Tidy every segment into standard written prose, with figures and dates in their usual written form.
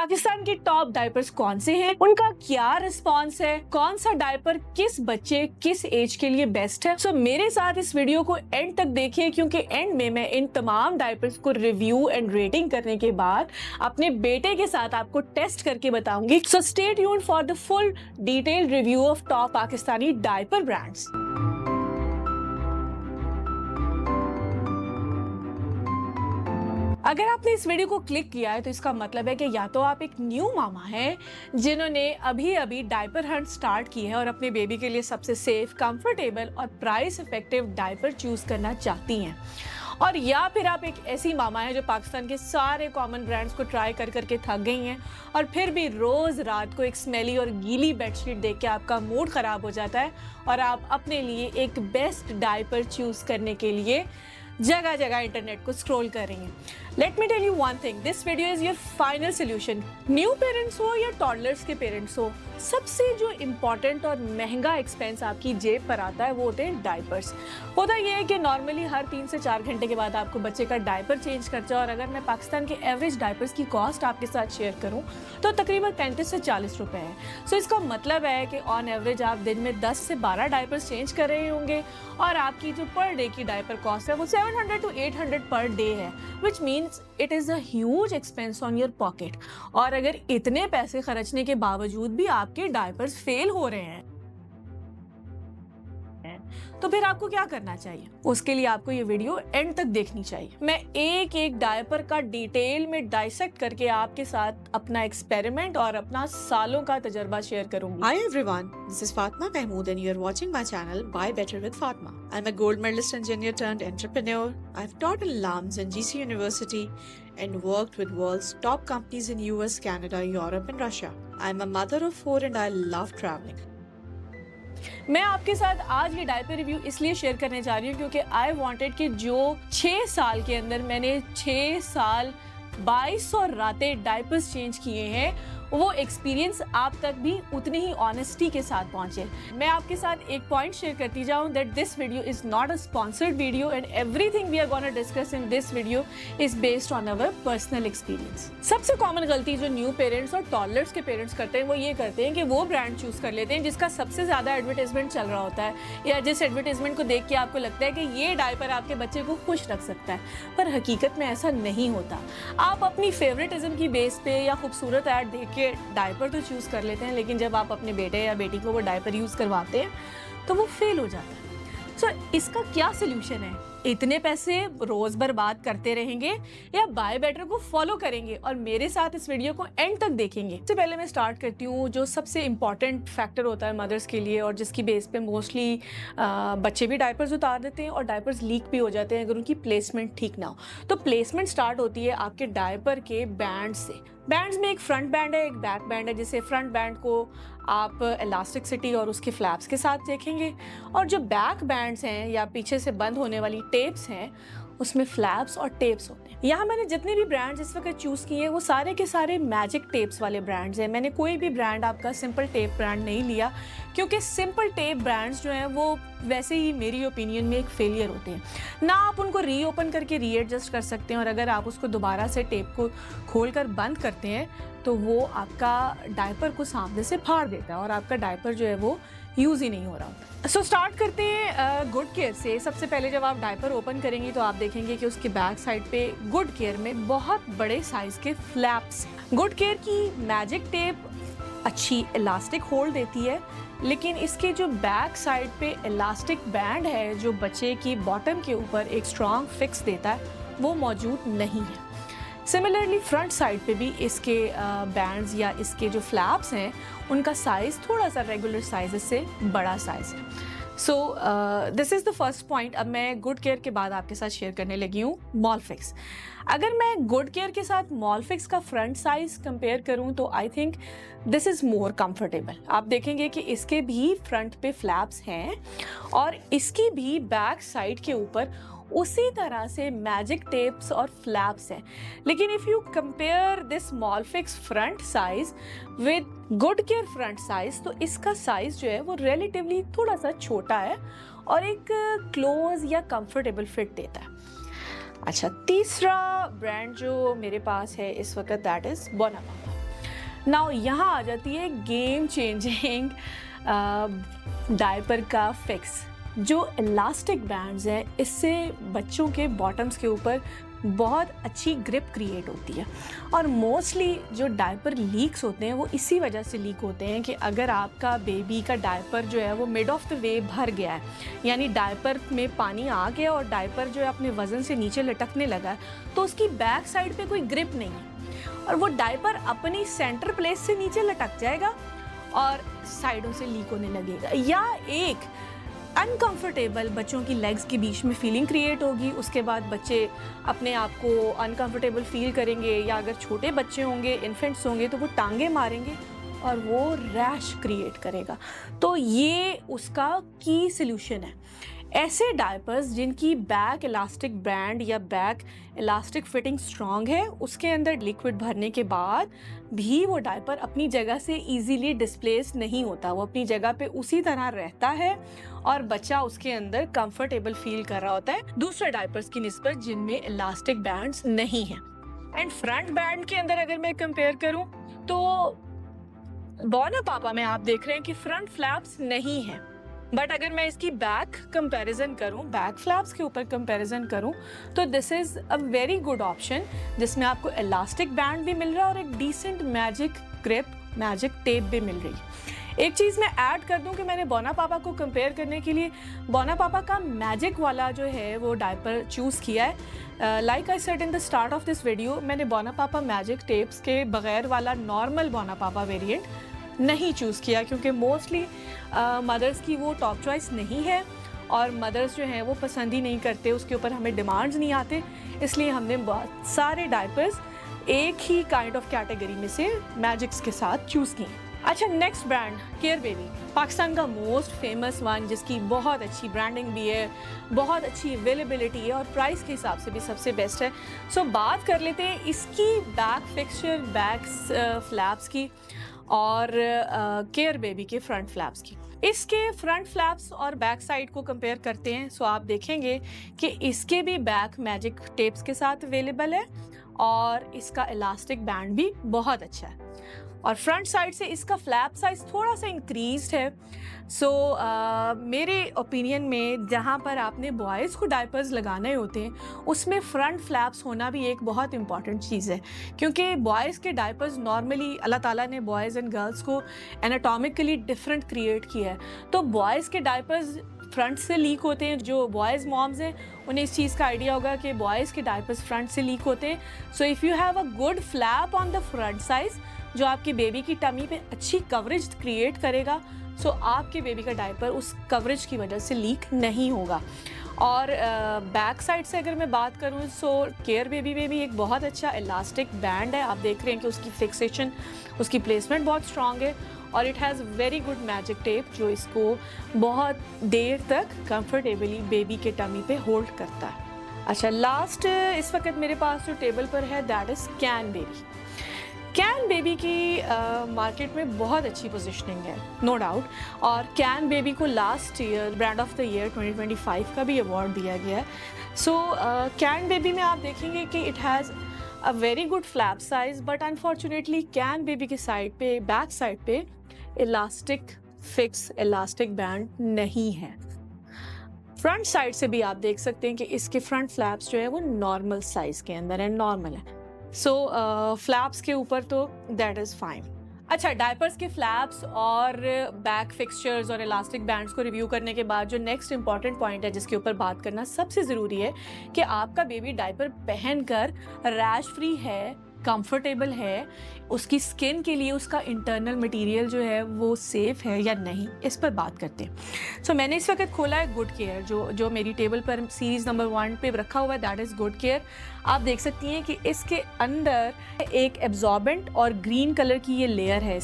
पाकिस्तान के top diapers कौन से हैं, उनका क्या रिस्पॉन्स है, कौन सा डायपर किस बच्चे किस एज के लिए बेस्ट है। सो मेरे साथ इस वीडियो को एंड तक देखिए, क्योंकि एंड में मैं इन तमाम डायपर्स को रिव्यू एंड रेटिंग करने के बाद अपने बेटे के साथ आपको टेस्ट करके बताऊंगी। So stay tuned for the full detailed review of top Pakistani diaper brands. अगर आपने इस वीडियो को क्लिक किया है तो इसका मतलब है कि या तो आप एक न्यू मामा हैं जिन्होंने अभी डायपर हंट स्टार्ट की है और अपने बेबी के लिए सबसे सेफ, कंफर्टेबल और प्राइस इफेक्टिव डायपर चूज करना चाहती हैं, और या फिर आप एक ऐसी मामा है जो पाकिस्तान के सारे कॉमन ब्रांड्स को ट्राई कर करके थक गई हैं और फिर भी रोज रात को एक स्मेली और गीली बेडशीट देख के आपका मूड खराब हो जाता है और आप अपने लिए एक बेस्ट डायपर चूज करने के लिए जगह जगह इंटरनेट को स्क्रॉल कर रही हैं। Let me tell you one thing, this video is your final solution. New parents हो या टॉडलर्स के पेरेंट्स हो, सबसे जो इम्पॉर्टेंट और महंगा एक्सपेंस आपकी जेब पर आता है वो होते हैं डायपर्स। होता यह है कि नॉर्मली हर 3 से 4 घंटे के बाद आपको बच्चे का डायपर चेंज करना, और अगर मैं पाकिस्तान के एवरेज डायपर्स की कॉस्ट आपके साथ शेयर करूं तो तकरीबन 35 से 40 रुपए है। सो इसका मतलब है कि ऑन एवरेज आप दिन में 10 से 12 डायपर्स चेंज कर रहे होंगे और आपकी जो पर डे की डायपर कॉस्ट है वो 700 to 800 पर डे है, which means it is a huge expense on your pocket. और अगर इतने पैसे खर्चने के बावजूद भी आपके डायपर्स फेल हो रहे हैं तो फिर आपको क्या करना चाहिए? उसके लिए आपको ये वीडियो एंड तक देखनी चाहिए। मैं एक एक डायपर का डिटेल में डाइसेक्ट करके आपके साथ अपना एक्सपेरिमेंट और अपना सालों का तजर्बा शेयर करूंगी। Hi everyone, this is Fatma Mahmood and you're watching my channel Buy Better with Fatma. I'm a gold medalist engineer turned entrepreneur. I've taught in LAMS and GC University and worked with world's top companies in US, Canada, Europe and Russia. I'm a mother of 4 and I love traveling. मैं आपके साथ आज ये diaper review इसलिए share करने जा रही हूँ क्योंकि आई वांटेड कि जो 6 साल के अंदर मैंने 6 साल 2200 रातें डायपर्स चेंज किए हैं, वो एक्सपीरियंस आप तक भी उतनी ही ऑनेस्टी के साथ पहुंचे। मैं आपके साथ एक पॉइंट शेयर करती जाऊं that this video is not a sponsored video and everything we are gonna discuss in this video is based on our personal experience. सबसे कॉमन गलती जो न्यू पेरेंट्स और टॉडलर्स के पेरेंट्स करते हैं वो ये करते हैं कि वो ब्रांड चूज कर लेते हैं जिसका सबसे ज्यादा एडवर्टाइजमेंट चल रहा होता है, या जिस एडवर्टाइजमेंट को देख के आपको लगता है कि ये डायपर आपके बच्चे को खुश रख सकता है, पर हकीकत में ऐसा नहीं होता। आप अपनी फेवरेटिज्म की बेस पे या खूबसूरत ऐड देख के डायपर तो चूज कर लेते हैं, लेकिन जब आप अपने बेटे या बेटी को वो डायपर यूज करवाते हैं तो वो फेल हो जाता है। सो इसका क्या सोल्यूशन है? इतने पैसे रोज बर्बाद करते रहेंगे या बाय बेटर को फॉलो करेंगे और मेरे साथ इस वीडियो को एंड तक देखेंगे? सबसे पहले मैं स्टार्ट करती हूँ जो सबसे इंपॉर्टेंट फैक्टर होता है मदर्स के लिए और जिसकी बेस पे मोस्टली बच्चे भी डायपर्स उतार देते हैं और डायपर्स लीक भी हो जाते हैं अगर उनकी प्लेसमेंट ठीक ना हो। तो प्लेसमेंट स्टार्ट होती है आपके डायपर के बैंड से। बैंड्स में एक फ्रंट बैंड है, एक बैक बैंड है। जिसे फ्रंट बैंड को आप इलास्टिसिटी और उसके फ्लैप्स के साथ देखेंगे, और जो बैक बैंड्स हैं या पीछे से बंद होने वाली टेप्स हैं उसमें फ्लैप्स और टेप्स होते हैं। यहाँ मैंने जितने भी ब्रांड्स इस वक्त चूज़ किए वो सारे के सारे मैजिक टेप्स वाले ब्रांड्स हैं। मैंने कोई भी ब्रांड आपका सिंपल टेप ब्रांड नहीं लिया क्योंकि सिंपल टेप ब्रांड्स जो हैं वो वैसे ही मेरी ओपिनियन में एक फेलियर होते हैं। ना आप उनको रीओपन करके रीएडजस्ट कर सकते हैं, और अगर आप उसको दोबारा से टेप को खोलकर बंद करते हैं तो वो आपका डायपर को सामने से फाड़ देता है और आपका डायपर जो है वो यूज़ ही नहीं हो रहा। सो स्टार्ट करते हैं गुड केयर से। सबसे पहले जब आप डायपर ओपन करेंगे तो आप देखेंगे कि उसके बैक साइड पे गुड केयर में बहुत बड़े साइज के फ्लैप्स। गुड केयर की मैजिक टेप अच्छी इलास्टिक होल्ड देती है, लेकिन इसके जो बैक साइड पे इलास्टिक बैंड है जो बच्चे की बॉटम के ऊपर एक स्ट्रॉन्ग फिक्स देता है वो मौजूद नहीं है। सिमिलरली फ्रंट साइड पे भी इसके बैंड्स या इसके जो फ्लैप्स हैं उनका साइज़ थोड़ा सा रेगुलर साइज़ से बड़ा साइज़ है। So this is the first point. अब मैं गुड केयर के बाद आपके साथ शेयर करने लगी हूँ मॉलफिक्स। अगर मैं गुड केयर के साथ मॉलफिक्स का फ्रंट साइज कंपेयर करूँ तो I think this is more comfortable. आप देखेंगे कि इसके भी फ्रंट पे फ्लैप्स हैं और इसकी भी बैक साइड के ऊपर उसी तरह से मैजिक टेप्स और फ्लैप्स हैं। लेकिन if you compare this Molfix front size with Good Care front size तो इसका साइज जो है वो रिलेटिवली थोड़ा सा छोटा है और एक क्लोज या कंफर्टेबल फिट देता है। अच्छा, तीसरा ब्रांड जो मेरे पास है इस वक्त दैट इज़ बोनामामा। नाउ यहाँ आ जाती है गेम चेंजिंग डायपर का फिक्स। जो इलास्टिक बैंड्स हैं, इससे बच्चों के बॉटम्स के ऊपर बहुत अच्छी ग्रिप क्रिएट होती है। और मोस्टली जो डायपर लीक्स होते हैं वो इसी वजह से लीक होते हैं कि अगर आपका बेबी का डायपर जो है वो मिड ऑफ द वे भर गया है, यानी डायपर में पानी आ गया और डायपर जो है अपने वज़न से नीचे लटकने लगा है, तो उसकी बैक साइड पे कोई ग्रिप नहीं है और वो डायपर अपनी सेंटर प्लेस से नीचे लटक जाएगा और साइडों से लीक होने लगेगा, या एक अनकंफर्टेबल बच्चों की लेग्स के बीच में फीलिंग क्रिएट होगी। उसके बाद बच्चे अपने आप को अनकंफर्टेबल फील करेंगे, या अगर छोटे बच्चे होंगे, इन्फेंट्स होंगे, तो वो टांगे मारेंगे और वो रैश क्रिएट करेगा। तो ये उसका की सल्यूशन है। ऐसे डायपर्स जिनकी बैक इलास्टिक बैंड या बैक इलास्टिक फिटिंग स्ट्रॉन्ग है, उसके अंदर लिक्विड भरने के बाद भी वो डायपर अपनी जगह से इजीली डिस्प्लेस नहीं होता, वो अपनी जगह पे उसी तरह रहता है और बच्चा उसके अंदर कंफर्टेबल फील कर रहा होता है दूसरे डायपर्स की निस्बत जिनमें इलास्टिक बैंड्स नहीं हैं। एंड फ्रंट बैंड के अंदर अगर मैं कंपेयर करूं तो बॉर्ना पापा में आप देख रहे हैं कि फ्रंट फ्लैप्स नहीं हैं, बट अगर मैं इसकी बैक कंपैरिजन करूं, बैक फ्लैप्स के ऊपर कंपैरिजन करूं, तो this is a very good option जिसमें आपको इलास्टिक बैंड भी मिल रहा है और एक decent magic grip, magic tape भी मिल रही है। एक चीज़ मैं ऐड कर दूं कि मैंने बॉर्ना पापा को कंपेयर करने के लिए बॉर्ना पापा का मैजिक वाला जो है वो डायपर चूज़ किया है। Like I said in the start of this video, मैंने बॉर्ना पापा मैजिक टेप्स के बगैर वाला नॉर्मल बॉर्ना पापा वेरिएंट नहीं चूज़ किया, क्योंकि मोस्टली मदर्स की वो टॉप चॉइस नहीं है और मदर्स जो हैं वो पसंद ही नहीं करते, उसके ऊपर हमें डिमांड्स नहीं आते, इसलिए हमने बहुत सारे डायपर्स एक ही काइंड ऑफ कैटेगरी में से मैजिक्स के साथ चूज़ किए। अच्छा, next brand care baby, Pakistan का मोस्ट फेमस वन, जिसकी बहुत अच्छी ब्रांडिंग भी है, बहुत अच्छी अवेलेबिलिटी है और प्राइस के हिसाब से भी सबसे बेस्ट है। सो बात कर लेते हैं इसकी बैक फिक्सचर, बैक फ्लैप्स की और केयर बेबी के फ्रंट फ्लैप्स की। इसके फ्रंट फ्लैप्स और बैक साइड को कंपेयर करते हैं, सो आप देखेंगे कि इसके भी बैक मैजिक टेप्स के साथ अवेलेबल है और इसका इलास्टिक बैंड भी बहुत अच्छा है और फ्रंट साइड से इसका फ्लैप साइज थोड़ा सा इंक्रीज्ड है। सो मेरे ओपिनियन में जहाँ पर आपने बॉयज़ को डायपर्स लगाने होते हैं उसमें फ्रंट फ्लैप्स होना भी एक बहुत इंपॉर्टेंट चीज़ है, क्योंकि बॉयज़ के डायपर्स नॉर्मली अल्लाह ताला ने बॉयज़ एंड गर्ल्स को एनाटॉमिकली डिफरेंट क्रिएट किया है। तो बॉयज़ के डायपर्स फ्रंट से लीक होते हैं, जो बॉयज़ मॉम्स हैं उन्हें इस चीज़ का आइडिया होगा कि बॉयज़ के डायपर्स फ्रंट से लीक होते हैं। So if you have a good flap on the front size जो आपकी बेबी की टमी पे अच्छी कवरेज क्रिएट करेगा, सो आपके बेबी का डायपर उस कवरेज की वजह से लीक नहीं होगा। और बैक साइड से अगर मैं बात करूँ, सो केयर बेबी में भी एक बहुत अच्छा इलास्टिक बैंड है। आप देख रहे हैं कि उसकी फिक्सेशन, उसकी प्लेसमेंट बहुत स्ट्रॉन्ग है और it has very good magic tape जो इसको बहुत देर तक कंफर्टेबली बेबी के टमी पे होल्ड करता है। अच्छा, लास्ट इस वक्त मेरे पास जो टेबल पर है that is can baby. Can baby की मार्केट में बहुत अच्छी पोजीशनिंग है, नो डाउट, और कैन बेबी को last year brand of the year 2025 का भी अवार्ड दिया गया है। सो कैन बेबी में आप देखेंगे कि it has a very good flap size, but unfortunately can baby की साइड पे, बैक साइड पे इलास्टिक फिक्स इलास्टिक बैंड नहीं है। फ्रंट साइड से भी आप देख सकते हैं कि इसके फ्रंट फ्लैप्स जो है वो नॉर्मल साइज़ के अंदर है, नॉर्मल है। सो फ्लैप्स के ऊपर तो दैट इज़ फाइन। अच्छा, डायपर्स के फ्लैप्स और बैक फिक्सचर्स और इलास्टिक बैंड्स को रिव्यू करने के बाद जो नेक्स्ट इंपॉर्टेंट पॉइंट है जिसके ऊपर बात करना सबसे ज़रूरी है कि आपका बेबी डायपर पहनकर रैश फ्री है, कंफर्टेबल है, उसकी स्किन के लिए उसका इंटरनल मटेरियल जो है वो सेफ़ है या नहीं, इस पर बात करते हैं। सो मैंने इस वक्त खोला है गुड केयर, जो मेरी टेबल पर सीरीज़ नंबर 1 पे रखा हुआ है, दैट इज़ गुड केयर। आप देख सकती हैं कि इसके अंदर एक एब्जॉर्बेंट और ग्रीन कलर की ये लेयर है,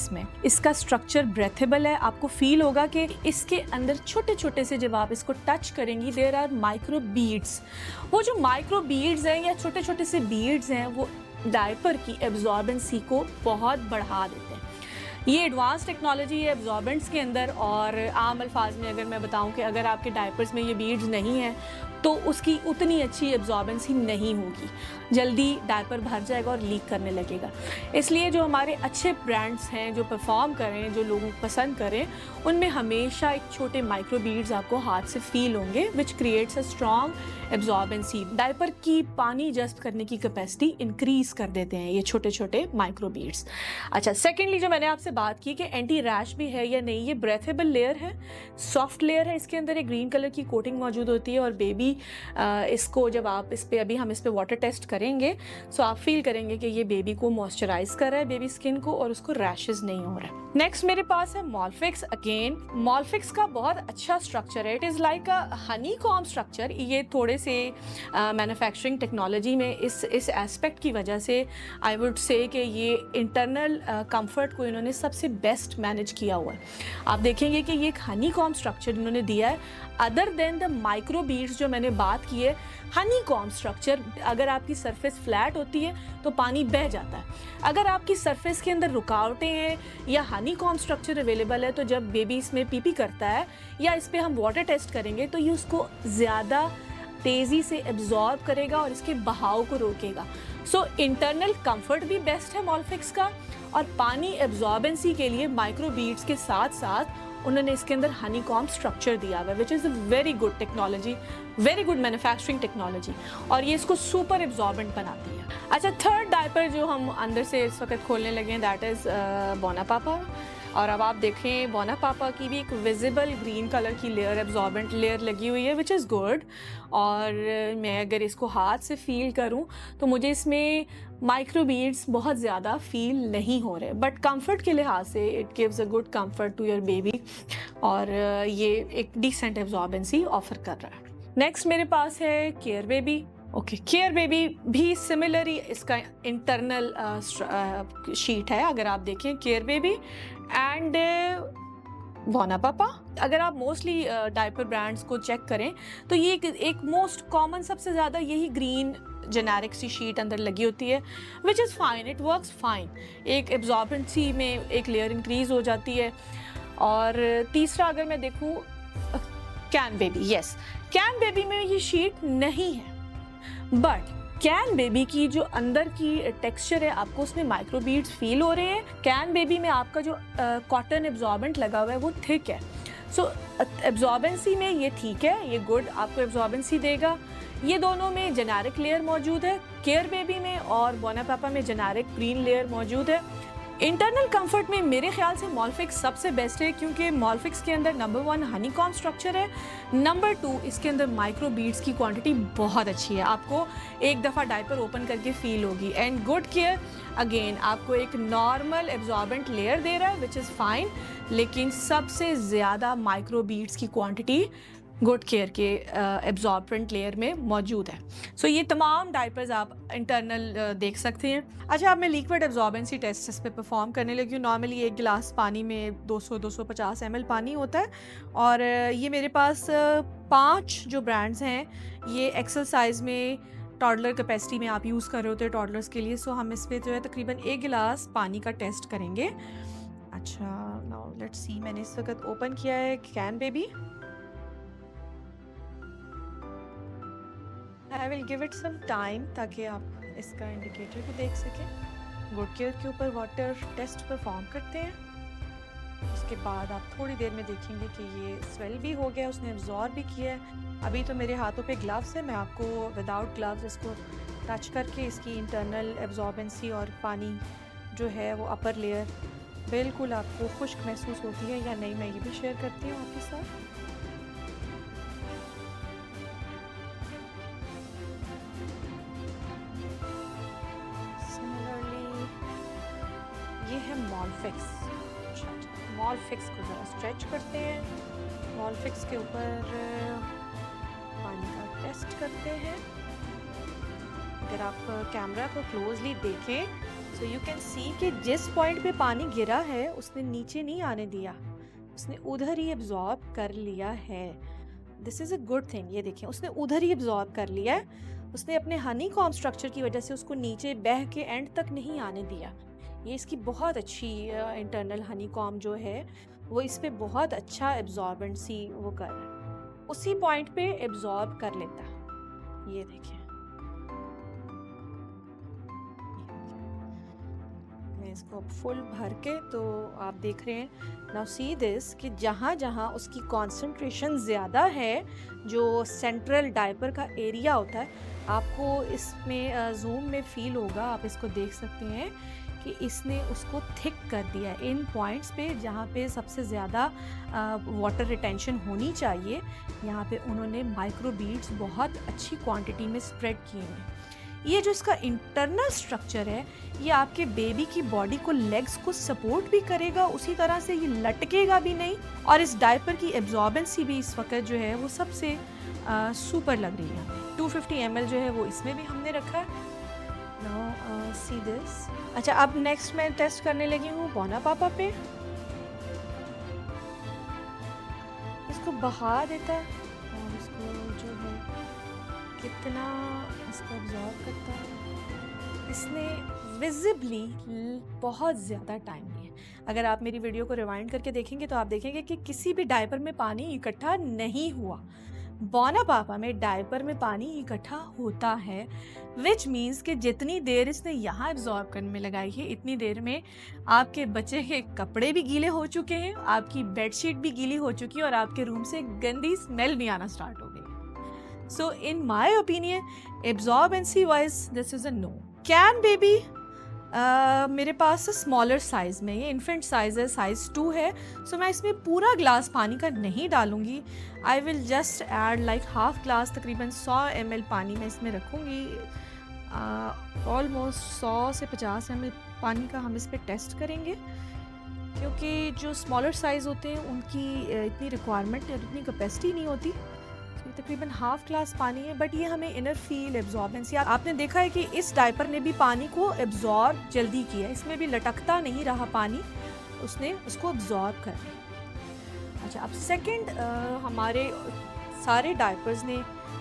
इसका स्ट्रक्चर ब्रेथेबल है। आपको फील होगा कि इसके अंदर छोटे छोटे से जब आप इसको टच करेंगी देयर आर माइक्रो बीड्स। वो जो माइक्रो बीड्स हैं या छोटे छोटे से बीड्स हैं वो डायपर की एब्जॉर्बेंसी को बहुत बढ़ा देते हैं। ये एडवांस टेक्नोलॉजी है एब्जॉर्बेंट्स के अंदर, और आम अल्फाज में अगर मैं बताऊं कि अगर आपके डायपर्स में ये बीड्स नहीं हैं तो उसकी उतनी अच्छी एब्जॉर्बेंसी नहीं होगी, जल्दी डायपर भर जाएगा और लीक करने लगेगा। इसलिए जो हमारे अच्छे ब्रांड्स हैं, जो परफॉर्म करें, जो लोगों को पसंद करें, उनमें हमेशा एक छोटे माइक्रो बीड्स आपको हाथ से फील होंगे, which creates a strong absorbency. Diaper की पानी जस्ट करने की कैपेसिटी इंक्रीज कर देते हैं ये छोटे छोटे माइक्रो बीड्स। अच्छा, सेकेंडली जो मैंने आपसे बात की कि एंटी रैश भी है या नहीं, ये ब्रेथेबल लेयर है, सॉफ्ट लेयर है, इसके अंदर एक ग्रीन कलर की कोटिंग मौजूद होती है और बेबी इसको जब आप इस पे, अभी हम इस पे वाटर टेस्ट करेंगे, सो आप फील करेंगे कि ये बेबी को मॉइस्चराइज कर रहा है, बेबी स्किन को, और उसको रैशेस नहीं हो रहा है। नेक्स्ट मेरे पास है मॉलफिक्स। अगेन मॉलफिक्स का बहुत अच्छा स्ट्रक्चर है, it is like a Honey com structure. ये थोड़े से मैन्युफैक्चरिंग टेक्नोलॉजी में इस एस्पेक्ट की वजह से आई वुड से कि ये इंटरनल कंफर्ट को इन्होंने सबसे बेस्ट मैनेज किया हुआ है। आप देखेंगे कि ये एक हनी कॉम स्ट्रक्चर इन्होंने दिया है, other than the micro beads जो मैंने बात की है। हनी कॉम स्ट्रक्चर, अगर आपकी सरफेस फ्लैट होती है तो पानी बह जाता है, अगर आपकी सरफेस के अंदर रुकावटें हैं या हनी कॉम स्ट्रक्चर अवेलेबल है, तो जब बेबी इसमें पीपी करता है या इस पर हम वाटर टेस्ट करेंगे तो ये उसको ज़्यादा तेज़ी से एब्जॉर्ब करेगा और इसके बहाव को रोकेगा। सो इंटरनल कंफर्ट भी बेस्ट है मॉलफिक्स का, और पानी एब्जॉर्बेंसी के लिए माइक्रो बीड्स के साथ साथ उन्होंने इसके अंदर हनी कॉम स्ट्रक्चर दिया हुआ है, which is a very good technology, very good manufacturing technology, और ये इसको सुपर एब्जॉर्बेंट बनाती है। अच्छा, थर्ड डायपर जो हम अंदर से इस वक्त खोलने लगे हैं, दैट इज़ बोना पापा। और अब आप देखें बोना पापा की भी एक विजिबल ग्रीन कलर की लेयर, एब्जॉर्बेंट लेयर लगी हुई है, विच इज़ गुड। और मैं अगर इसको हाथ से फील करूं तो मुझे इसमें माइक्रो बीड्स बहुत ज़्यादा फील नहीं हो रहे, बट कंफर्ट के लिहाज से it gives a good comfort to your baby, और ये एक डिसेंट एब्जॉर्बेंसी ऑफर कर रहा है। नेक्स्ट मेरे पास है care baby. Okay, care baby भी सिमिलरली इसका इंटरनल शीट है, अगर आप देखें केयर बेबी एंड बोना पापा। अगर आप मोस्टली डायपर ब्रांड्स को चेक करें तो ये एक मोस्ट कॉमन, सबसे ज़्यादा यही ग्रीन जेनेरिक सी शीट अंदर लगी होती है, which is fine, it works fine. एक एब्जॉर्बेंसी में एक लेयर इंक्रीज हो जाती है। और तीसरा अगर मैं देखूँ can baby, yes, can baby में ये शीट नहीं है, बट कैन बेबी की जो अंदर की टेक्सचर है, आपको उसमें माइक्रो बीड्स फील हो रहे हैं। कैन बेबी में आपका जो कॉटन एब्जॉर्बेंट लगा हुआ है वो थिक है, सो एब्जॉर्बेंसी में ये ठीक है, ये गुड आपको एब्जॉर्बेंसी देगा। ये दोनों में जेनेरिक लेयर मौजूद है, केयर बेबी में और बोना पापा में जेनेरिक ग्रीन लेयर मौजूद है। इंटरनल कंफर्ट में मेरे ख्याल से मॉलफिक्स सबसे बेस्ट है, क्योंकि मॉलफिक्स के अंदर नंबर 1 हनी कॉम स्ट्रक्चर है, नंबर 2 इसके अंदर माइक्रो बीड्स की क्वांटिटी बहुत अच्छी है, आपको एक दफ़ा डायपर ओपन करके फील होगी। एंड गुड केयर, अगेन आपको एक नॉर्मल एब्जॉर्बेंट लेयर दे रहा है, विच इज़ फाइन, लेकिन सबसे ज़्यादा माइक्रो बीड्स की क्वांटिटी गुड केयर के एब्जॉर्बेंट लेयर में मौजूद है। सो ये तमाम डायपर्स आप इंटरनल देख सकते हैं। अच्छा, अब मैं लिक्विड एब्जॉर्बेंसी टेस्ट इस पे परफॉर्म करने लगी हूँ। नॉर्मली एक गिलास पानी में 200-250 ml पानी होता है, और ये मेरे पास 5 जो ब्रांड्स हैं, ये एक्सेल साइज़ में टॉडलर कैपेसिटी में आप यूज़ कर रहे होते हैं टॉडलर्स के लिए। सो हम इस पर जो है तकरीबन 1 गिलास पानी का टेस्ट करेंगे। अच्छा, नाउ लेट्स सी, मैंने इस वक्त ओपन किया है कैन baby. I will give it some time ताकि आप इसका इंडिकेटर भी देख सकें। गुड केयर के ऊपर वाटर टेस्ट परफॉर्म करते हैं, उसके बाद आप थोड़ी देर में देखेंगे कि ये स्वेल भी हो गया, उसने एब्जॉर्ब भी किया है। अभी तो मेरे हाथों पे ग्लव्स है, मैं आपको विदाउट ग्लव्स इसको टच करके इसकी इंटरनल एब्जॉर्बेंसी और पानी जो है वो अपर लेयर बिल्कुल आपको खुश्क महसूस होती है या नहीं, मैं ये भी शेयर करती हूँ आपके साथ। ये है मॉलफिक्स। मॉलफिक्स को ज़रा स्ट्रेच करते हैं, मॉलफिक्स के ऊपर पानी का टेस्ट करते हैं। अगर आप कैमरा को क्लोजली देखें तो यू कैन सी कि जिस पॉइंट पे पानी गिरा है उसने नीचे नहीं आने दिया, उसने उधर ही एब्जॉर्ब कर लिया है। This is a good thing. ये देखें, उसने उधर ही एब्जॉर्ब कर लिया है, उसने अपने हनी कॉम स्ट्रक्चर की वजह से उसको नीचे बह के एंड तक नहीं आने दिया। ये इसकी बहुत अच्छी इंटरनल हनी कॉम जो है वो इस पे बहुत अच्छा एब्जॉर्बेंट सी वो कर रहा है। उसी पॉइंट पे एब्जॉर्ब कर लेता है। ये देखिए, मैं इसको अब फुल भर के, तो आप देख रहे हैं नाउ सी दिस कि जहाँ जहाँ उसकी कॉन्सेंट्रेशन ज़्यादा है, जो सेंट्रल डायपर का एरिया होता है, आपको इसमें जूम में फील होगा, आप इसको देख सकते हैं कि इसने उसको थिक कर दिया है इन पॉइंट्स पे जहाँ पे सबसे ज़्यादा वाटर रिटेंशन होनी चाहिए। यहाँ पे उन्होंने माइक्रो बीड्स बहुत अच्छी क्वांटिटी में स्प्रेड किए हैं। ये जो इसका इंटरनल स्ट्रक्चर है, ये आपके बेबी की बॉडी को, लेग्स को सपोर्ट भी करेगा, उसी तरह से ये लटकेगा भी नहीं, और इस डायपर की एब्जॉर्बेंसी भी इस वक्त जो है वो सबसे सुपर लग रही है। 250 ml जो है वो इसमें भी हमने रखा है। Now see this. अच्छा, अब नेक्स्ट मैं टेस्ट करने लगी हूँ बोना पापा पे। इसको बहा देता है और इसको जो है कितना इसको एब्जॉर्ब करता है। इसने विजिबली बहुत ज़्यादा टाइम लिया। अगर आप मेरी वीडियो को रिवाइंड करके देखेंगे तो आप देखेंगे कि किसी भी डायपर में पानी इकट्ठा नहीं हुआ। बोना पापा में डायपर में पानी इकट्ठा होता है, विच मीन्स कि जितनी देर इसने यहाँ एब्जॉर्ब करने में लगाई है, इतनी देर में आपके बच्चे के कपड़े भी गीले हो चुके हैं, आपकी बेडशीट भी गीली हो चुकी है और आपके रूम से गंदी स्मेल भी आना स्टार्ट हो गई। So in my opinion, absorbency wise this is a no. Can baby मेरे पास स्मॉलर साइज़ में, ये इन्फेंट साइज़ है, साइज़ 2 है, सो मैं इसमें पूरा ग्लास पानी का नहीं डालूंगी। I will just add like half glass, तकरीबन 100 ml पानी मैं इसमें रखूँगी। ऑलमोस्ट 100 से 50 ml पानी का हम इस पर टेस्ट करेंगे, क्योंकि जो स्मॉलर साइज़ होते हैं उनकी इतनी रिक्वायरमेंट, इतनी कैपेसिटी नहीं होती। तकरीबन हाफ ग्लास पानी है, बट ये हमें इनर फील एब्जॉर्बेंसी, आपने देखा है कि इस डायपर ने भी पानी को एब्जॉर्ब जल्दी किया, इसमें भी लटकता नहीं रहा पानी, उसने उसको एब्जॉर्ब कर लिया। अच्छा, अब सेकंड, हमारे सारे डायपर्स ने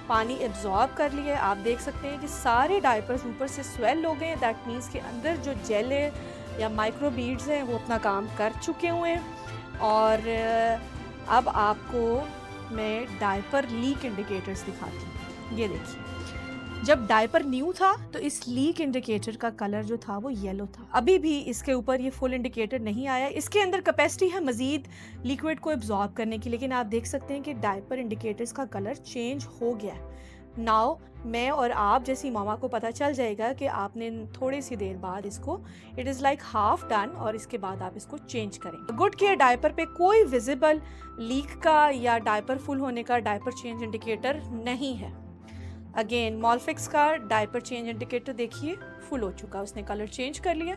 पानी एब्जॉर्ब कर लिया है। आप देख सकते हैं कि सारे डायपर्स ऊपर से स्वेल हो गए हैं, दैट मीन्स के अंदर जो जेल है या माइक्रो बीड्स हैं वो अपना काम कर चुके हुए हैं। और अब आपको मैं डायपर लीक इंडिकेटर्स दिखाती हूँ। ये देखिए, जब डायपर न्यू था तो इस लीक इंडिकेटर का कलर जो था वो येलो था। अभी भी इसके ऊपर ये फुल इंडिकेटर नहीं आया। इसके अंदर कैपेसिटी है मज़ीद लिक्विड को एब्जॉर्ब करने की, लेकिन आप देख सकते हैं कि डायपर इंडिकेटर्स का कलर चेंज हो गया है। नाउ मैं और आप जैसी मामा को पता चल जाएगा कि आपने थोड़ी सी देर बाद इसको, it is like half done, और इसके बाद आप इसको चेंज करें। गुड केयर डायपर पे कोई विजिबल लीक का या डायपर फुल होने का डायपर चेंज इंडिकेटर नहीं है। अगेन मॉलफिक्स का डायपर चेंज इंडिकेटर देखिए फुल हो चुका, उसने कलर चेंज कर लिया।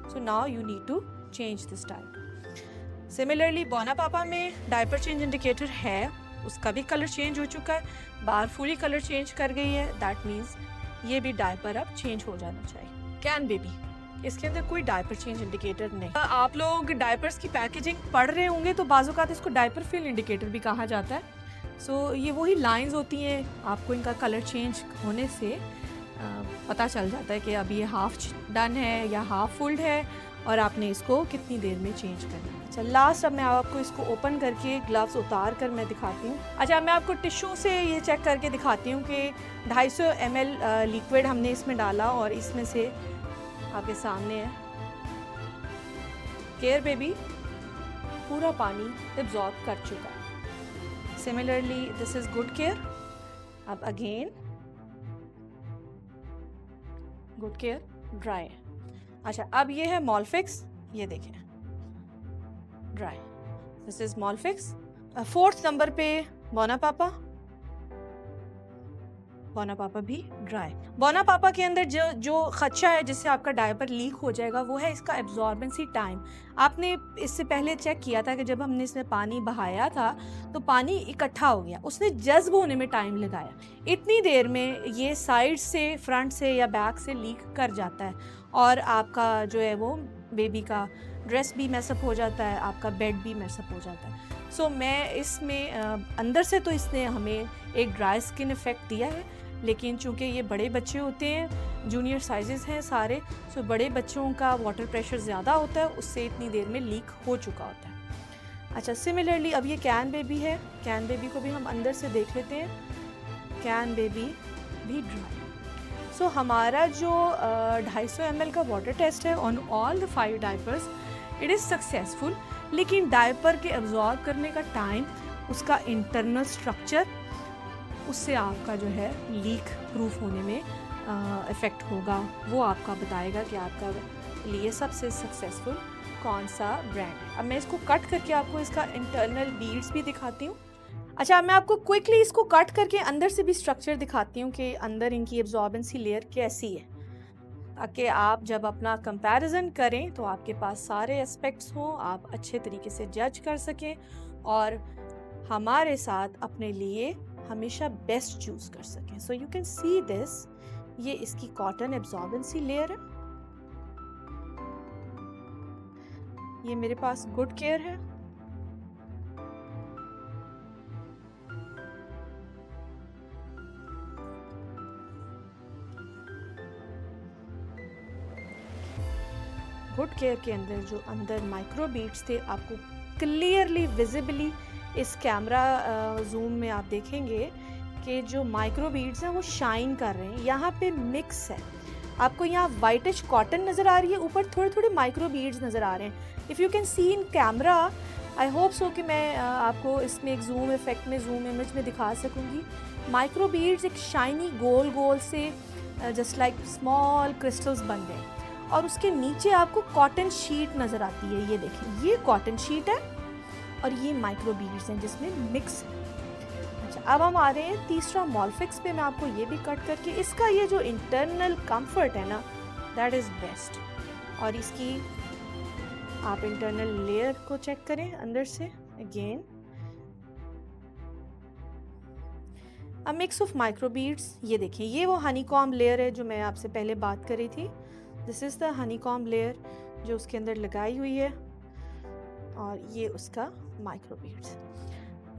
So now you need to change this diaper. Similarly bona papa में डायपर चेंज इंडिकेटर है, उसका भी कलर चेंज हो चुका है, बाहर फुली कलर चेंज कर गई है, दैट मीन्स ये भी डायपर अब चेंज हो जाना चाहिए। कैन बेबी, इसके अंदर कोई डायपर चेंज इंडिकेटर नहीं। आप लोग डायपर्स की पैकेजिंग पढ़ रहे होंगे तो बाज़-औक़ात इसको डायपर फिल इंडिकेटर भी कहा जाता है। सो ये वही लाइंस होती हैं, आपको इनका कलर चेंज होने से पता चल जाता है कि अब ये हाफ डन है या हाफ फुल्ड है और आपने इसको कितनी देर में चेंज करना है। अच्छा, लास्ट अब मैं आपको इसको ओपन करके ग्लव्स उतार कर मैं दिखाती हूँ। अच्छा, मैं आपको टिश्यू से ये चेक करके दिखाती हूँ कि 250 ml लिक्विड हमने इसमें डाला और इसमें से आपके सामने है केयर बेबी पूरा पानी एब्जॉर्ब कर चुका है। Similarly this is Good Care. अब अगेन गुड केयर ड्राई है। अच्छा, अब ये है मॉलफिक्स, ये देखें dry, this is Molfix. 4th number पे बोना पापा, बोना पापा भी ड्राई। बोना पापा के अंदर जो खदशा है जिससे आपका डायपर लीक हो जाएगा वो है इसका एब्जॉर्बेंसी टाइम। आपने इससे पहले चेक किया था कि जब हमने इसमें पानी बहाया था तो पानी इकट्ठा हो गया, उसने जज्ब होने में टाइम लगाया। इतनी देर में ये साइड से, फ्रंट से या बैक से लीक कर जाता है और आपका जो है वो बेबी का ड्रेस भी मैसअप हो जाता है, आपका बेड भी मैसअप हो जाता है। सो मैं इसमें अंदर से तो इसने हमें एक ड्राई स्किन इफ़ेक्ट दिया है, लेकिन चूंकि ये बड़े बच्चे होते हैं, जूनियर साइजेस हैं सारे, सो बड़े बच्चों का वाटर प्रेशर ज़्यादा होता है, उससे इतनी देर में लीक हो चुका होता है। अच्छा, सिमिलरली अब ये कैन बेबी है, कैन बेबी को भी हम अंदर से देख लेते हैं। कैन बेबी भी ड्राई। सो हमारा जो 250 ml का वाटर टेस्ट है on all the 5 diapers, it is successful. लेकिन डायपर के एब्जॉर्ब करने का टाइम, उसका इंटरनल स्ट्रक्चर, उससे आपका जो है लीक प्रूफ होने में इफ़ेक्ट होगा। वो आपका बताएगा कि आपका लिए सबसे सक्सेसफुल कौन सा ब्रांड है। अब मैं इसको कट करके आपको इसका इंटरनल बीड्स भी दिखाती हूँ। अच्छा, मैं आपको क्विकली इसको कट करके अंदर से भी स्ट्रक्चर दिखाती हूँ कि अंदर इनकी एब्जॉर्बेंसी लेयर कैसी है, ताकि आप जब अपना कंपैरिजन करें तो आपके पास सारे एस्पेक्ट्स हों, आप अच्छे तरीके से जज कर सकें और हमारे साथ अपने लिए हमेशा बेस्ट चूज कर सकें। So you can see this, ये इसकी कॉटन एब्जॉर्बेंसी लेयर है। ये मेरे पास गुड केयर है। गुड केयर के अंदर जो अंदर माइक्रो बीड्स थे, आपको क्लियरली विजिबली इस कैमरा जूम में आप देखेंगे कि जो माइक्रो बीड्स हैं वो शाइन कर रहे हैं। यहाँ पे मिक्स है, आपको यहाँ वाइटिश कॉटन नज़र आ रही है, ऊपर थोड़े थोड़े माइक्रो बीड्स नज़र आ रहे हैं। If you can see in camera, I hope so कि मैं आपको इसमें एक जूम इफेक्ट में, जूम इमेज में दिखा सकूँगी। माइक्रो बीड्स एक शाइनी गोल गोल से जस्ट लाइक स्मॉल क्रिस्टल्स बन गए और उसके नीचे आपको कॉटन शीट नज़र आती है। ये देखिए, ये कॉटन शीट है और ये माइक्रो बीड्स हैं जिसमें मिक्स है। अच्छा, अब हम आ रहे हैं तीसरा मॉलफिक्स पे। मैं आपको ये भी कट करके, इसका ये जो इंटरनल कंफर्ट है ना, दैट इज़ बेस्ट। और इसकी आप इंटरनल लेयर को चेक करें अंदर से again, a mix of micro beads. ये देखिए, ये वो हनीकॉम्ब लेयर है जो मैं आपसे पहले बात कर रही थी। This is the honeycomb layer जो उसके अंदर लगाई हुई है और ये उसका माइक्रो बीड्स।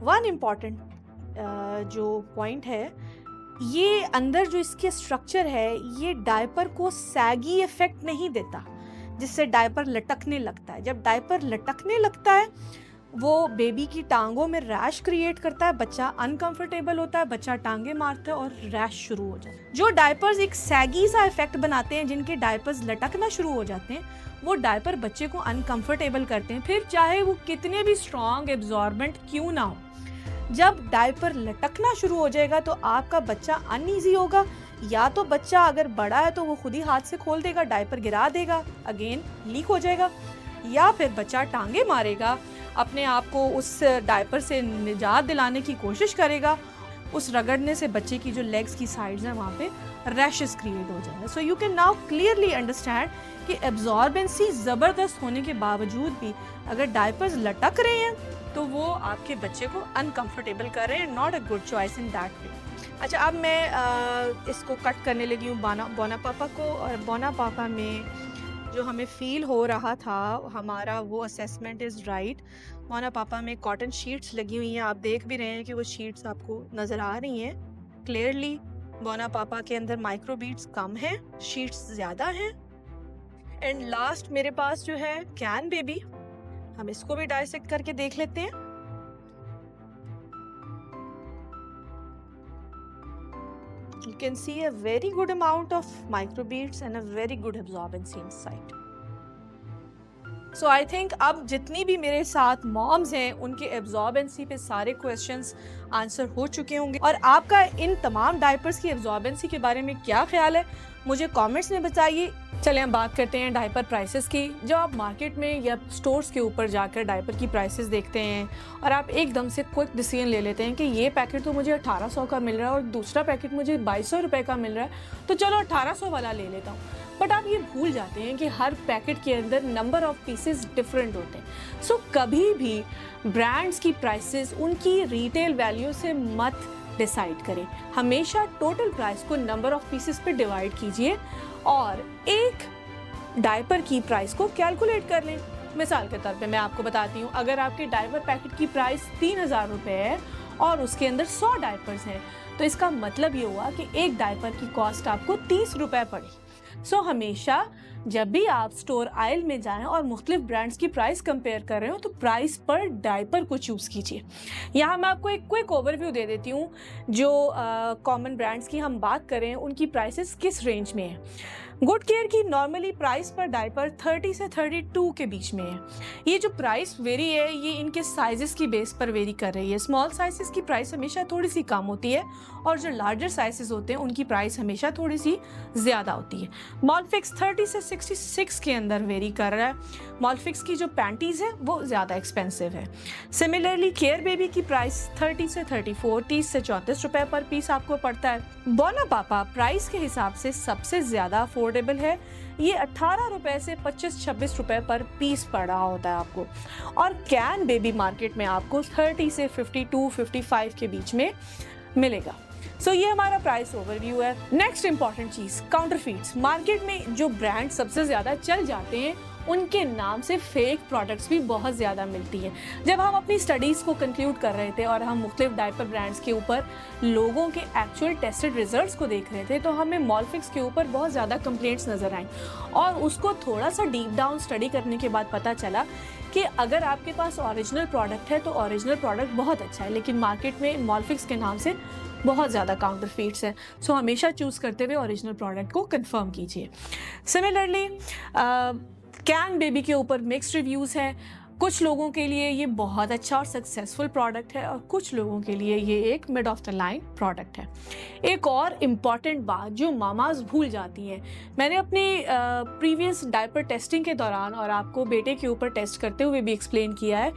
वन इम्पॉर्टेंट जो पॉइंट है, ये अंदर जो इसके स्ट्रक्चर है, ये डायपर को सैगी इफेक्ट नहीं देता जिससे डायपर लटकने लगता है। जब डायपर लटकने लगता है वो बेबी की टांगों में रैश क्रिएट करता है, बच्चा अनकंफर्टेबल होता है, बच्चा टांगे मारता है और रैश शुरू हो जाता है। जो डायपर्स एक सैगी सा इफेक्ट बनाते हैं, जिनके डायपर्स लटकना शुरू हो जाते हैं, वो डायपर बच्चे को अनकंफर्टेबल करते हैं, फिर चाहे वो कितने भी स्ट्रॉन्ग एब्जॉर्बेंट क्यों ना हो। जब डायपर लटकना शुरू हो जाएगा तो आपका बच्चा अनईजी होगा, या तो बच्चा अगर बड़ा है तो वो खुद ही हाथ से खोल देगा, डायपर गिरा देगा, अगेन लीक हो जाएगा, या फिर बच्चा टांगे मारेगा, अपने आप को उस डायपर से निजात दिलाने की कोशिश करेगा, उस रगड़ने से बच्चे की जो लेग्स की साइड्स हैं वहाँ पे रैशेस क्रिएट हो जाएंगे। So you can now clearly understand कि एब्जॉर्बेंसी ज़बरदस्त होने के बावजूद भी अगर डायपर्स लटक रहे हैं तो वो आपके बच्चे को अनकंफर्टेबल कर रहे हैं, not a good choice in that way. अच्छा, अब मैं इसको कट करने लगी हूँ बोना पापा को, और बोना पापा में जो हमें फील हो रहा था हमारा वो असेसमेंट इज़ राइट। बोना पापा में कॉटन शीट्स लगी हुई हैं, आप देख भी रहे हैं कि वो शीट्स आपको नज़र आ रही हैं क्लियरली। बोना पापा के अंदर माइक्रो बीड्स कम हैं, शीट्स ज़्यादा हैं। एंड लास्ट मेरे पास जो है कैन बेबी, हम इसको भी डाइसेक्ट करके देख लेते हैं। You can see a very good amount of microbeads and a very good absorbency inside. So I think अब जितनी भी मेरे साथ मॉम्स हैं उनके एब्जॉर्बेंसी पे सारे क्वेश्चंस आंसर हो चुके होंगे, और आपका इन तमाम डायपर्स की एब्जॉर्बेंसी के बारे में क्या ख्याल है मुझे कमेंट्स में बताइए। चलिए हम बात करते हैं डायपर प्राइसेस की। जब आप मार्केट में या स्टोर्स के ऊपर जाकर डायपर की प्राइसेस देखते हैं और आप एकदम से क्विक डिसीजन ले लेते हैं कि ये पैकेट तो मुझे 1800 का मिल रहा है और दूसरा पैकेट मुझे 2200 रुपये का मिल रहा है, तो चलो 1800 वाला ले लेता हूँ। बट आप ये भूल जाते हैं कि हर पैकेट के अंदर नंबर ऑफ पीसेस डिफरेंट होते हैं। सो कभी भी ब्रांड्स की प्राइसेस उनकी रिटेल वैल्यू से मत डिसाइड करें, हमेशा टोटल प्राइस को नंबर ऑफ पीसेस पे डिवाइड कीजिए और एक डायपर की प्राइस को कैलकुलेट कर लें। मिसाल के तौर पे मैं आपको बताती हूँ, अगर आपके डायपर पैकेट की प्राइस 3000 रुपये है और उसके अंदर 100 डायपर्स हैं, तो इसका मतलब ये हुआ कि एक डायपर की कॉस्ट आपको 30 रुपये पड़ी। सो हमेशा जब भी आप स्टोर आयल में जाएं और मुख्तलिफ ब्रांड्स की प्राइस कंपेयर कर रहे हो तो प्राइस पर डायपर को चूज़ कीजिए। यहाँ मैं आपको एक क्विक ओवरव्यू दे देती हूँ जो कॉमन ब्रांड्स की हम बात करें उनकी प्राइसेस किस रेंज में है। गुड केयर की नॉर्मली प्राइस पर डायपर 30 से 32 के बीच में है। ये जो प्राइस वेरी है ये इनके साइजेस की बेस पर वेरी कर रही है। स्मॉल साइजेस की प्राइस हमेशा थोड़ी सी कम होती है और जो लार्जर साइजेस होते हैं उनकी प्राइस हमेशा थोड़ी सी ज़्यादा होती है। मॉलफिक्स 30 से 66 के अंदर वेरी कर रहा है। मॉलफिक्स की जो पैंटीज़ है वो ज़्यादा एक्सपेंसिव है। सिमिलरली केयर बेबी की प्राइस 30 से 34, 30 से 34 रुपए पर पीस आपको पड़ता है। बोना पापा प्राइस के हिसाब से सबसे ज़्यादा अफोर्डेबल है। ये 18 रुपए से 25-26 रुपए पर पीस पड़ रहा होता है आपको। और कैन बेबी मार्केट में आपको 30 से 52-55 के बीच में मिलेगा। सो ये हमारा प्राइस ओवरव्यू है। नेक्स्ट इंपॉर्टेंट चीज़ काउंटरफीट्स। मार्केट में जो ब्रांड सबसे ज़्यादा चल जाते हैं उनके नाम से फेक प्रोडक्ट्स भी बहुत ज़्यादा मिलती है। जब हम अपनी स्टडीज़ को कंक्लूड कर रहे थे और हम मुख्तलिफ डायपर ब्रांड्स के ऊपर लोगों के एक्चुअल टेस्टेड रिजल्ट्स को देख रहे थे तो हमें मॉलफिक्स के ऊपर बहुत ज़्यादा कंप्लेंट्स नज़र आई और उसको थोड़ा सा डीप डाउन स्टडी करने के बाद पता चला कि अगर आपके पास ओरिजिनल प्रोडक्ट है तो ओरिजिनल प्रोडक्ट बहुत अच्छा है, लेकिन मार्केट में मॉलफिक्स के नाम से बहुत ज़्यादा काउंटरफीट्स हैं। सो हमेशा चूज़ करते हुए ओरिजिनल प्रोडक्ट को कंफर्म कीजिए। सिमिलरली कैन बेबी के ऊपर मिक्स्ड रिव्यूज़ हैं। कुछ लोगों के लिए ये बहुत अच्छा और सक्सेसफुल प्रोडक्ट है और कुछ लोगों के लिए ये एक mid of the line product है। एक और इम्पॉर्टेंट बात जो मामाज भूल जाती हैं, मैंने अपनी प्रीवियस डायपर टेस्टिंग के दौरान और आपको बेटे के ऊपर टेस्ट करते हुए भी एक्सप्लेन किया है,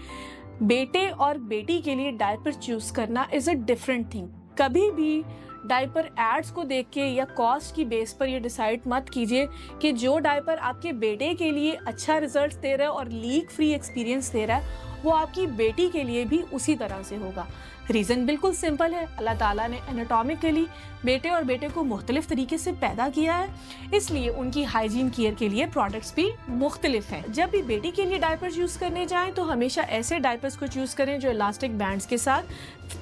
बेटे और बेटी के लिए डायपर चूज़ करना इज़ अ डिफरेंट थिंग। कभी भी डायपर एड्स को देख के या कॉस्ट की बेस पर ये डिसाइड मत कीजिए कि जो डायपर आपके बेटे के लिए अच्छा रिजल्ट दे रहा है और लीक फ्री एक्सपीरियंस दे रहा है वो आपकी बेटी के लिए भी उसी तरह से होगा। रीज़न बिल्कुल सिंपल है, अल्लाह ताला ने एनाटॉमिकली बेटे और बेटे को मुख्तलिफ तरीके से पैदा किया है, इसलिए उनकी हाइजीन केयर के लिए प्रोडक्ट्स भी मुख्तलिफ हैं। जब भी बेटी के लिए डायपर्स यूज़ करने जाएं तो हमेशा ऐसे डायपर्स को चूज़ करें जो इलास्टिक बैंड्स के साथ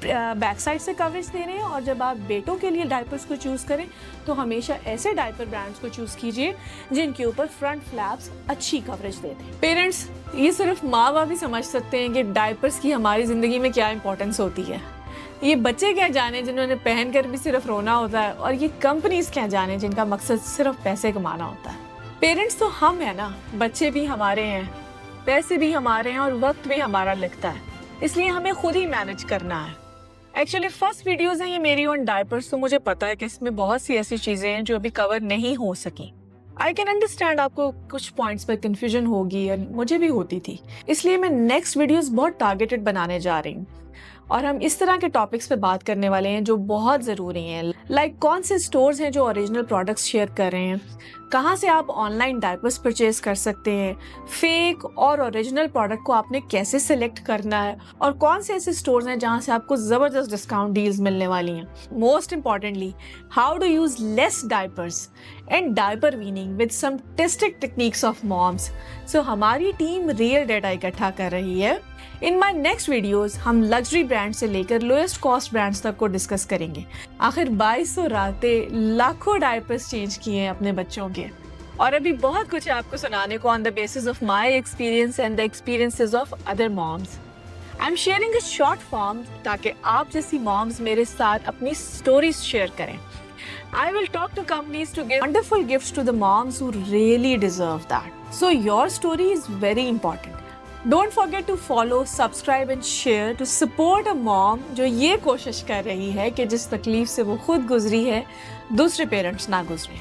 बैक साइड से कवरेज दे रहे हैं, और जब आप बेटों के लिए डायपर्स को चूज़ करें तो हमेशा ऐसे डायपर ब्रांड्स को चूज़ कीजिए जिनके ऊपर फ्रंट फ्लैप्स अच्छी कवरेज देते हैं। पेरेंट्स, ये सिर्फ माँ बाप ही समझ सकते हैं कि डायपर्स की हमारी ज़िंदगी में क्या इंपॉर्टेंस होती है। ये बच्चे क्या जाने जिन्होंने पहनकर भी सिर्फ रोना होता है, और ये कंपनीज क्या जाने जिनका मकसद सिर्फ पैसे कमाना होता है। पेरेंट्स तो हम है ना, बच्चे भी हमारे हैं, पैसे भी हमारे हैं और वक्त भी हमारा लगता है, इसलिए हमें खुद ही मैनेज करना है। एक्चुअली फर्स्ट वीडियोस हैं ये मेरी ऑन डायपर्स, तो मुझे पता है कि इसमें बहुत सी ऐसी चीज़ें हैं जो अभी कवर नहीं हो सकी। आई कैन अंडरस्टैंड आपको कुछ पॉइंट्स पर कन्फ्यूजन होगी, और मुझे भी होती थी, इसलिए मैं नेक्स्ट वीडियोस बहुत टारगेटेड बनाने जा रही हूँ और हम इस तरह के टॉपिक्स पे बात करने वाले हैं जो बहुत ज़रूरी हैं। लाइक कौन से स्टोर्स हैं जो ओरिजिनल प्रोडक्ट्स शेयर कर रहे हैं, कहाँ से आप ऑनलाइन डायपर्स परचेज कर सकते हैं, फेक और ओरिजिनल प्रोडक्ट को आपने कैसे सिलेक्ट करना है, और कौन से ऐसे स्टोर्स हैं जहाँ से आपको ज़बरदस्त डिस्काउंट डील्स मिलने वाली हैं। Most importantly, how to use less diapers and diaper weaning with some tested techniques of moms. So हमारी टीम रियल डेटा इकट्ठा कर रही है। इन माई नेक्स्ट वीडियोज़ हम लग्जरी ब्रांड से लेकर लोएस्ट कॉस्ट ब्रांड्स तक को डिस्कस करेंगे। आखिर 2200 रातें लाखों डायपर्स चेंज किए हैं अपने बच्चों के, और अभी बहुत कुछ है आपको सुनाने को on the basis of my experience and the experiences of other moms. I am sharing a short form ताकि आप जैसी मॉम्स मेरे साथ अपनी स्टोरीज शेयर करें। I will talk to companies to give wonderful gifts to the moms who really deserve that. So your story is very important. Don't forget to follow, subscribe and share to support a mom जो ये कोशिश कर रही है कि जिस तकलीफ से वो खुद गुजरी है दूसरे पेरेंट्स ना गुजरे।